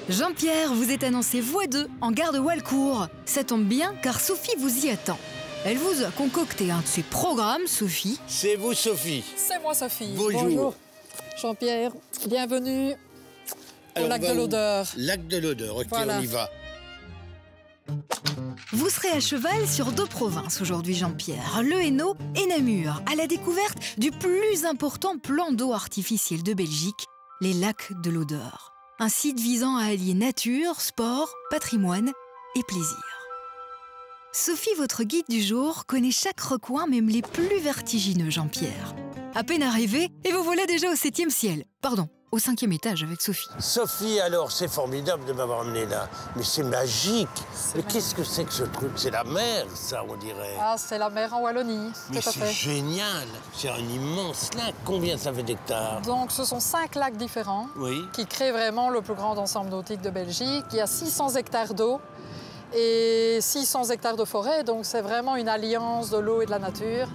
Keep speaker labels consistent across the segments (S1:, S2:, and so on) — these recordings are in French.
S1: Jean-Pierre, vous êtes annoncé voix 2 en gare de Walcourt. Ça tombe bien car Sophie vous y attend. Elle vous a concocté un de ses programmes, Sophie.
S2: C'est vous, Sophie.
S3: C'est moi, Sophie.
S2: Bonjour.
S3: Jean-Pierre, bienvenue au lac de l'Odeur.
S2: Lac de l'Odeur, ok,
S3: voilà.
S2: On y va.
S1: Vous serez à cheval sur 2 provinces aujourd'hui, Jean-Pierre, Le Hainaut et Namur, à la découverte du plus important plan d'eau artificiel de Belgique, les lacs de l'Odeur. Un site visant à allier nature, sport, patrimoine et plaisir. Sophie, votre guide du jour, connaît chaque recoin, même les plus vertigineux, Jean-Pierre. À peine arrivé, et vous voilà déjà au 7e ciel. Pardon, au 5e étage avec Sophie.
S2: Sophie, alors, c'est formidable de m'avoir emmené là. Mais c'est magique. Mais qu'est-ce que c'est que ce truc? C'est la mer, ça, on dirait.
S3: Ah, c'est la mer en Wallonie,
S2: Mais
S3: tout à
S2: c'est
S3: fait.
S2: génial. C'est un immense lac. Combien ça fait d'hectares?
S3: Donc, ce sont 5 lacs différents
S2: Oui.
S3: qui créent vraiment le plus grand ensemble nautique de Belgique. Il y a 600 hectares d'eau et 600 hectares de forêt, donc c'est vraiment une alliance de l'eau et de la nature.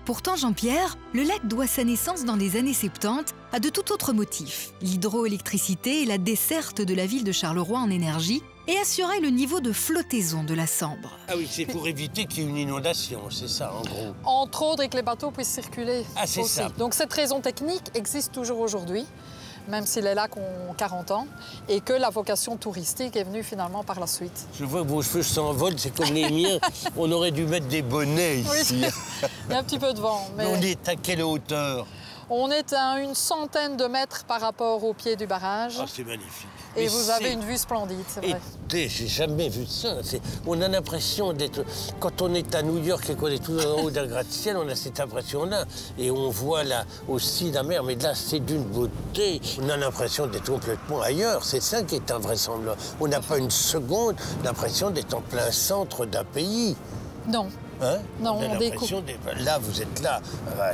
S1: Pourtant, Jean-Pierre, le lac doit sa naissance dans les années 70 à de tout autre motif. L'hydroélectricité et la desserte de la ville de Charleroi en énergie et assurer le niveau de flottaison de la Sambre.
S2: Ah oui, c'est pour éviter qu'il y ait une inondation, c'est ça, en gros.
S3: Entre autres, et que les bateaux puissent circuler.
S2: Ah, c'est
S3: aussi.
S2: ça.
S3: Donc cette raison technique existe toujours aujourd'hui, même si les lacs ont 40 ans, et que la vocation touristique est venue finalement par la suite.
S2: Je vois que vos cheveux s'envolent, c'est comme les miens. On aurait dû mettre des bonnets
S3: Oui,
S2: ici.
S3: il y a un petit peu de vent.
S2: Mais on est à quelle hauteur?
S3: On est à une centaine de mètres par rapport au pied du barrage.
S2: Ah, c'est magnifique.
S3: Et
S2: Mais
S3: vous avez une vue splendide, c'est vrai.
S2: Écoutez, j'ai jamais vu ça. On a l'impression d'être... Quand on est à New York et qu'on est tout en haut d'un gratte-ciel, on a cette impression-là. Et on voit là aussi la mer, mais là, c'est d'une beauté. On a l'impression d'être complètement ailleurs. C'est ça qui est invraisemblable. On n'a pas une seconde l'impression d'être en plein centre d'un pays.
S3: Non.
S2: Hein?
S3: Non,
S2: on a
S3: on
S2: l'impression d'être... Là, vous êtes là.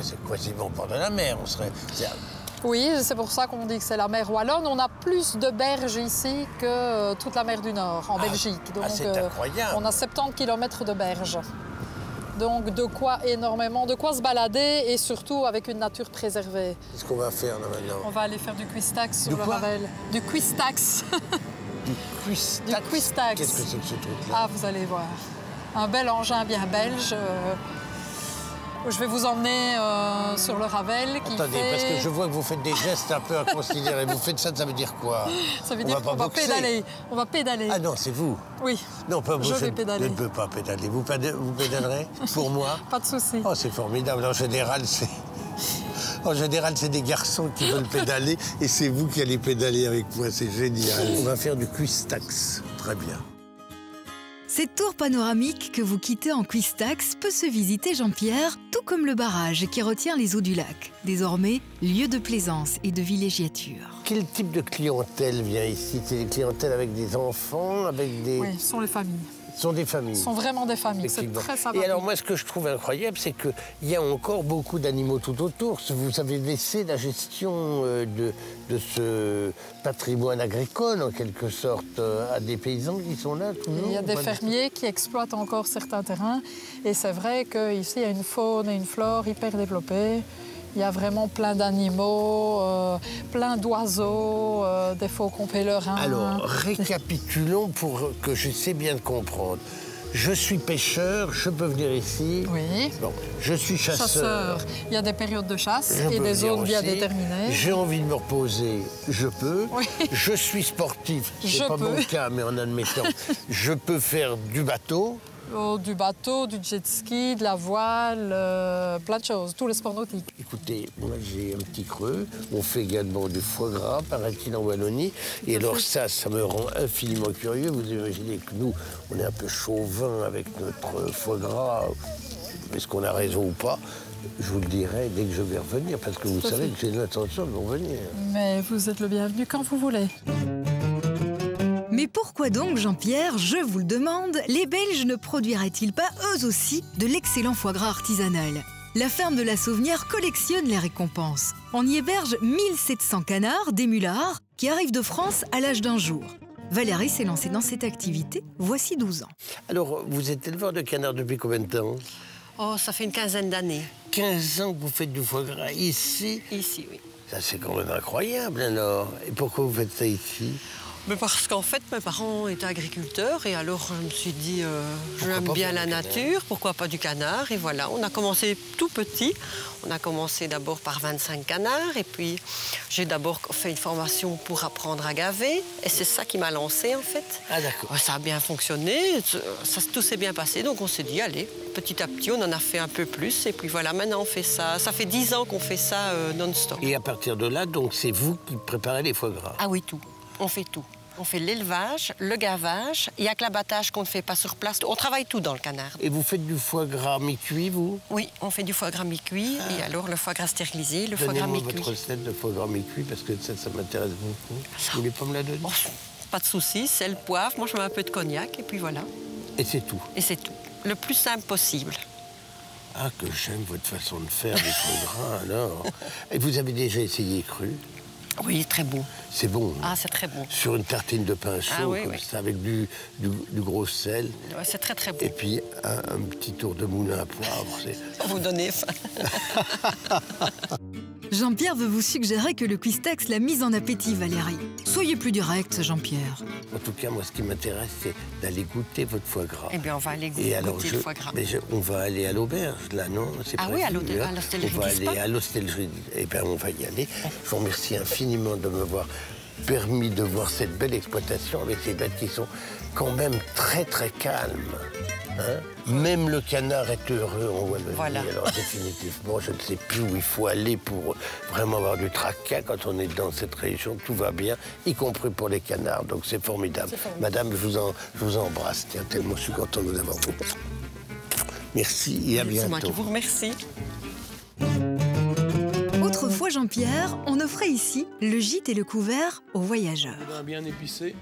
S2: C'est quasiment au bord de la mer. On serait...
S3: Oui, c'est pour ça qu'on dit que c'est la mer Wallonne. On a plus de berges ici que toute la mer du Nord, en Belgique. Donc,
S2: c'est incroyable.
S3: On a 70 km de berges. Donc, de quoi énormément, de quoi se balader et surtout avec une nature préservée.
S2: Qu'est-ce qu'on va faire là maintenant?
S3: On va aller faire du cuistax sur
S2: Du
S3: le
S2: quoi?
S3: Ravel. Du cuistax.
S2: Du cuistax.
S3: Du cuistax.
S2: Qu'est-ce que c'est que ce truc-là?
S3: Ah, vous allez voir. Un bel engin bien belge. Je vais vous emmener sur le Ravel qui
S2: Attendez,
S3: fait...
S2: parce que je vois que vous faites des gestes un peu inconsidérés. Vous faites ça veut dire quoi?
S3: Ça veut dire qu'on va pédaler. On va pédaler.
S2: Ah non, c'est vous?
S3: Oui.
S2: Non, pas vous.
S3: Je vais pédaler.
S2: Je ne peux pas pédaler. Vous pédalerez pour moi?
S3: Pas de souci.
S2: Oh, c'est formidable. En général, c'est des garçons qui veulent pédaler et c'est vous qui allez pédaler avec moi. C'est génial. On va faire du cuistax. Très bien.
S1: Cette tour panoramique que vous quittez en cuistax peut se visiter, Jean-Pierre, tout comme le barrage qui retient les eaux du lac. Désormais, lieu de plaisance et de villégiature.
S2: Quel type de clientèle vient ici? C'est des clientèles avec des enfants, avec des...
S3: Oui, ce sont les familles.
S2: Ce sont des familles.
S3: Ce sont vraiment des familles. C'est
S2: Effectivement.
S3: très sympathique.
S2: Et alors, moi, ce que je trouve incroyable, c'est qu'il y a encore beaucoup d'animaux tout autour. Vous avez laissé la gestion de ce patrimoine agricole, en quelque sorte, à des paysans qui sont là toujours.
S3: Il y a des fermiers qui exploitent encore certains terrains. Et c'est vrai qu'ici, il y a une faune et une flore hyper développées. Il y a vraiment plein d'animaux, plein d'oiseaux, des faucons pèlerins.
S2: Alors, récapitulons pour que je sais bien comprendre. Je suis pêcheur, je peux venir ici.
S3: Oui.
S2: Bon, je suis chasseur.
S3: Il y a des périodes de chasse
S2: Je
S3: et
S2: peux
S3: des
S2: venir
S3: zones bien
S2: aussi.
S3: déterminées.
S2: J'ai envie de me reposer, je peux.
S3: Oui.
S2: Je suis sportif,
S3: Je
S2: c'est pas
S3: peux.
S2: mon cas, mais en admettant. Je peux faire du bateau.
S3: Du bateau, du jet ski, de la voile, plein de choses, tous les sports nautiques.
S2: Écoutez, moi j'ai un petit creux. On fait également du foie gras, paraît-il, en Wallonie. Et alors ça me rend infiniment curieux. Vous imaginez que nous, on est un peu chauvin avec notre foie gras. Est-ce qu'on a raison ou pas? Je vous le dirai dès que je vais revenir, parce que vous savez que j'ai l'intention de revenir.
S3: Mais vous êtes le bienvenu quand vous voulez.
S1: Mais pourquoi donc, Jean-Pierre, je vous le demande, les Belges ne produiraient-ils pas eux aussi de l'excellent foie gras artisanal? La ferme de la Sauvenière collectionne les récompenses. On y héberge 1700 canards, des mulards, qui arrivent de France à l'âge d'un jour. Valérie s'est lancée dans cette activité, voici 12 ans.
S2: Alors, vous êtes éleveur de canards depuis combien de temps?
S4: Oh, ça fait une quinzaine d'années.
S2: 15 ans que vous faites du foie gras ici?
S4: Ici, oui.
S2: Ça, c'est quand même incroyable, alors. Et pourquoi vous faites ça ici?
S4: Mais parce qu'en fait, mes parents étaient agriculteurs et alors je me suis dit, j'aime bien la nature, pourquoi pas du canard? Et voilà, on a commencé tout petit. On a commencé d'abord par 25 canards et puis j'ai d'abord fait une formation pour apprendre à gaver et c'est ça qui m'a lancé en fait.
S2: Ah d'accord.
S4: Ça a bien fonctionné, tout s'est bien passé, donc on s'est dit, allez, petit à petit, on en a fait un peu plus et puis voilà, maintenant on fait ça. Ça fait 10 ans qu'on fait ça non-stop.
S2: Et à partir de là, donc c'est vous qui préparez les foie gras?
S4: Ah oui, tout. On fait tout. On fait l'élevage, le gavage. Il n'y a que l'abattage qu'on ne fait pas sur place. On travaille tout dans le canard.
S2: Et vous faites du foie gras mi-cuit, vous?
S4: Oui, on fait du foie gras mi-cuit. Et alors, le foie gras stérilisé, le foie gras mi-cuit.
S2: Donnez-moi votre recette de foie gras mi-cuit, parce que ça m'intéresse beaucoup. Vous voulez pas me la donner?
S4: Oh, pas de soucis, sel, poivre. Moi, je mets un peu de cognac, et puis voilà.
S2: Et c'est tout?
S4: Et c'est tout. Le plus simple possible.
S2: Ah, que j'aime votre façon de faire des foie gras, alors. Et vous avez déjà essayé cru?
S4: Oui, très bon.
S2: C'est bon.
S4: Ah, c'est très bon.
S2: Sur une tartine de pain chaud,
S4: oui,
S2: comme
S4: oui.
S2: ça, avec du gros sel.
S4: Ouais, c'est très, très bon.
S2: Et puis, un petit tour de moulin à poivre.
S4: Vous donnez faim.
S1: Jean-Pierre veut vous suggérer que le Cuistex l'a mise en appétit, Valérie. Soyez plus direct, Jean-Pierre.
S2: En tout cas, moi, ce qui m'intéresse, c'est d'aller goûter votre foie gras.
S4: Eh bien, on va aller goûter le foie gras.
S2: On va aller à l'auberge, là, non?
S4: Ah oui, à l'hostellerie.
S2: On va aller à l'hostellerie. Eh bien, on va y aller. Je vous remercie infiniment de m'avoir permis de voir cette belle exploitation avec ces bêtes qui sont quand même très, très calmes. Hein? Même le canard est heureux en Wallonie.
S4: Voilà.
S2: Alors définitivement, je ne sais plus où il faut aller pour vraiment avoir du tracas quand on est dans cette région. Tout va bien, y compris pour les canards. Donc c'est formidable. Madame, je vous embrasse. Tiens, tellement je suis content de vous avoir. Merci et à bientôt.
S4: C'est moi qui vous remercie.
S1: Autrefois, Jean-Pierre, on offrait ici le gîte et le couvert aux voyageurs.
S5: Bien épicé,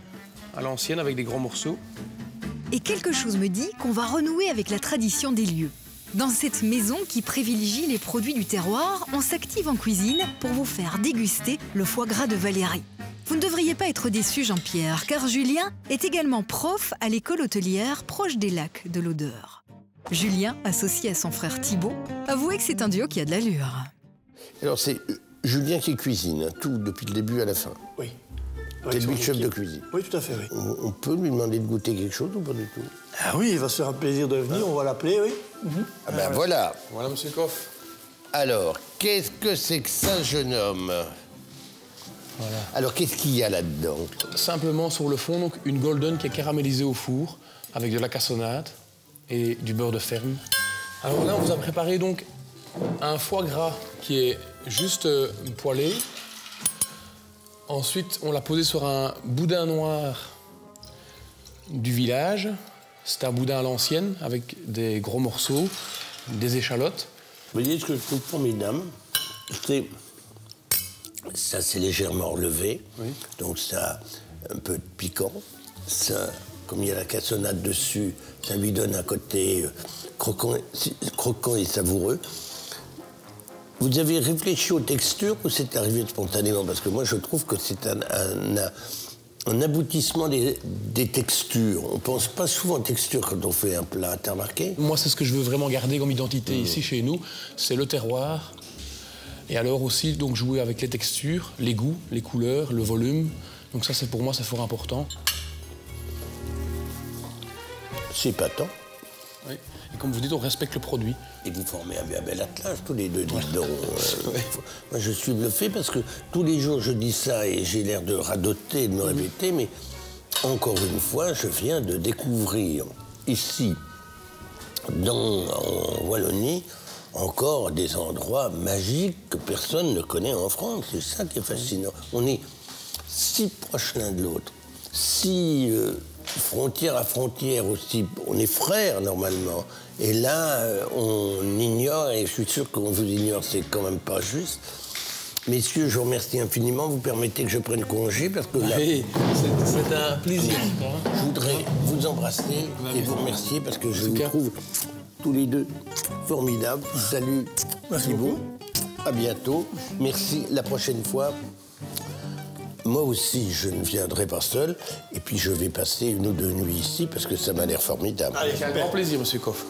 S5: à l'ancienne, avec des grands morceaux.
S1: Et quelque chose me dit qu'on va renouer avec la tradition des lieux. Dans cette maison qui privilégie les produits du terroir, on s'active en cuisine pour vous faire déguster le foie gras de Valérie. Vous ne devriez pas être déçu, Jean-Pierre, car Julien est également prof à l'école hôtelière proche des lacs de l'Odeur. Julien, associé à son frère Thibault, avouait que c'est un duo qui a de l'allure.
S2: Alors c'est Julien qui cuisine, hein, tout depuis le début à la fin.
S6: Oui.
S2: C'est lui le chef de cuisine.
S6: Oui, tout à fait, oui.
S2: On peut lui demander de goûter quelque chose ou pas du tout?
S6: Ah oui, il va se faire un plaisir de venir, on va l'appeler, oui.
S2: Ah ben voilà.
S5: Voilà, monsieur Koff.
S2: Alors, qu'est-ce que c'est que ça, jeune homme?
S5: Voilà.
S2: Alors, qu'est-ce qu'il y a là-dedans?
S5: Simplement sur le fond, donc, une golden qui est caramélisée au four, avec de la cassonade et du beurre de ferme. Alors là, on vous a préparé donc un foie gras qui est juste poêlé. Ensuite, on l'a posé sur un boudin noir du village. C'est un boudin à l'ancienne, avec des gros morceaux, des échalotes.
S2: Vous voyez ce que je trouve formidable? Ça, c'est légèrement relevé.
S5: Oui.
S2: Donc, ça a un peu de piquant. Ça, comme il y a la cassonade dessus, ça lui donne un côté croquant et savoureux. Vous avez réfléchi aux textures ou c'est arrivé spontanément? Parce que moi, je trouve que c'est un aboutissement des textures. On ne pense pas souvent aux textures quand on fait un plat. T'as remarqué?
S5: Moi, c'est ce que je veux vraiment garder comme identité ici, chez nous. C'est le terroir. Et alors aussi, donc, jouer avec les textures, les goûts, les couleurs, le volume. Donc ça, pour moi, c'est fort important.
S2: C'est épatant.
S5: Oui. Et comme vous dites, on respecte le produit.
S2: Et vous formez un bel attelage, tous les deux, dites donc. Moi, je suis bluffé parce que tous les jours, je dis ça et j'ai l'air de radoter, de me répéter, mais encore une fois, je viens de découvrir ici, en Wallonie, encore des endroits magiques que personne ne connaît en France. C'est ça qui est fascinant. On est si proches l'un de l'autre, si frontière à frontière aussi. On est frères, normalement. Et là, on ignore, et je suis sûr qu'on vous ignore, c'est quand même pas juste. Messieurs, je vous remercie infiniment. Vous permettez que je prenne congé parce que là...
S5: Oui, c'est un plaisir.
S2: Je voudrais vous embrasser et vous remercier parce que je vous trouve tous les deux formidables. Salut, Thibault. À bientôt. Merci. La prochaine fois, moi aussi, je ne viendrai pas seul. Et puis, je vais passer 1 ou 2 nuits ici parce que ça m'a l'air formidable.
S5: Avec un grand plaisir, monsieur Koff.